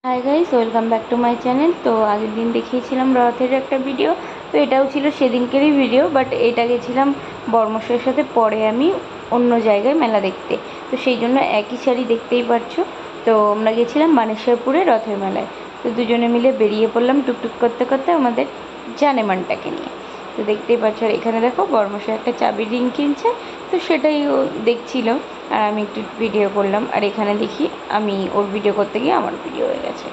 Hi guys, welcome back to my channel. তো আগের দিন দেখিয়েছিলাম রথের একটা ভিডিও, তো এটাও ছিল সেদিনকেরই ভিডিও, বাট এটা গেছিলাম বর্মশের সাথে পরে আমি অন্য জায়গায় মেলা দেখতে। তো সেই জন্য একই শাড়ি দেখতেই পারছো। তো আমরা গেছিলাম মানেশ্বরপুরে রথের মেলায়। তো দুজনে মিলে বেরিয়ে পড়লাম টুকটুক করতে করতে আমাদের জানেমানটাকে নিয়ে। তো দেখতেই পাচ্ছ, আর এখানে দেখো বর্মশাই একটা চাবির রিং কিনছে, তো সেটাই ও দেখছিল আর আমি একটু ভিডিও করলাম। আর এখানে দেখি আমি ওর ভিডিও করতে গিয়ে আমার ভিডিও হয়ে গেছে।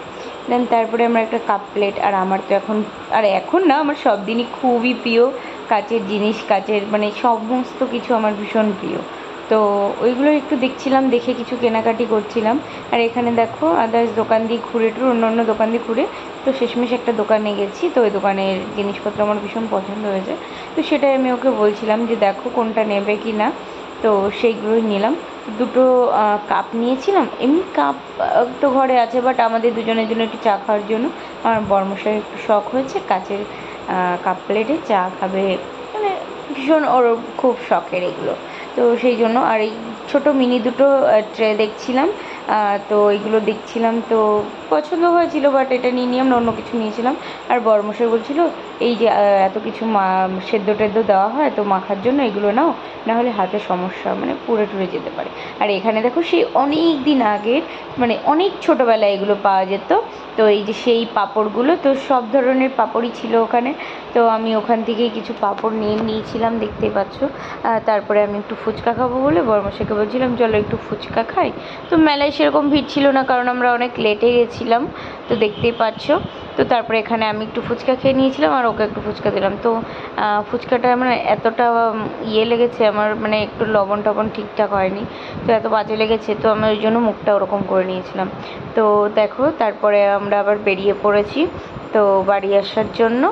দেন তারপরে আমরা একটা কাপ প্লেট, আর আমার তো এখন না, আমার সব দিনই খুবই প্রিয় কাচের জিনিস, কাচের মানে সমস্ত কিছু আমার ভীষণ প্রিয়। তো ওইগুলো একটু দেখছিলাম, দেখে কিছু কেনাকাটি করছিলাম। আর এখানে দেখো আদার্স দোকান দিয়ে ঘুরে টুরে অন্য অন্য দোকান দিয়ে ঘুরে তো শেষমেশ একটা দোকানে গেছি। তো ওই দোকানের জিনিসপত্র আমার ভীষণ পছন্দ হয়েছে। তো সেটাই আমি ওকে বলছিলাম যে দেখো কোনটা নেবে কি না। তো সেইগুলোই নিলাম। দুটো কাপ নিয়েছিলাম। এমনি কাপ তো ঘরে আছে, বাট আমাদের দুজনের জন্য একটু চা খাওয়ার জন্য আমার বর্মশাইয়ের একটু শখ হয়েছে কাচের কাপ প্লেটে চা খাবে, মানে ভীষণ ওর খুব শখের এগুলো। তো সেই জন্য আর এই ছোটো মিনি দুটো ট্রে দেখছিলাম। তো এইগুলো দেখছিলাম, তো পছন্দ হয়েছিল, বাট এটা নিয়ে আমরা অন্য কিছু নিয়েছিলাম। আর বড়মশাই বলছিল এই যে এত কিছু সেদ্ধ টেদ্ধ দেওয়া হয় তো মাখার জন্য এগুলো নাও, নাহলে হাতে সমস্যা মানে পুড়ে টুড়ে যেতে পারে। আর এখানে দেখো সেই অনেক দিন আগের, মানে অনেক ছোটোবেলায় এগুলো পাওয়া যেত। তো এই যে সেই পাঁপড়গুলো, তো সব ধরনের পাঁপড়ই ছিল ওখানে। তো আমি ওখান থেকেই কিছু পাঁপড় নিয়েছিলাম, দেখতেই পাচ্ছ। তারপরে আমি একটু ফুচকা খাবো বলে বর্মশাইকে বলছিলাম চলো একটু ফুচকা খাই। তো মেলায় সেরকম ভিড় ছিল না, কারণ আমরা অনেক লেটে গেছিলাম, তো দেখতেই পাচ্ছ। তো তারপরে এখানে আমি একটু ফুচকা খেয়ে নিয়েছিলাম আর ওকে একটু ফুচকা দিলাম। তো ফুচকাটা মানে এতটা লেগেছে আমার, মানে একটু লবণ টবণ ঠিকঠাক হয়নি, তো এত বাজে লেগেছে, তো আমি ওই জন্য মুখটা ওরকম করে নিয়েছিলাম। তো দেখো তারপরে আমরা আবার বেরিয়ে পড়েছি তো বাড়ি আসার জন্য।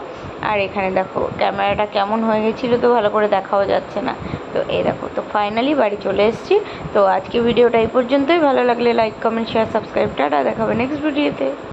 আর এখানে দেখো ক্যামেরাটা কেমন হয়ে গেছিলো, তো ভালো করে দেখাও যাচ্ছে না। তো এই দেখো, তো ফাইনালি বাড়ি চলে এসেছি। তো আজকে ভিডিওটা এই পর্যন্তই। ভালো লাগলে like comment share subscribe, tata, দেখাবে নেক্সট ভিডিওতে।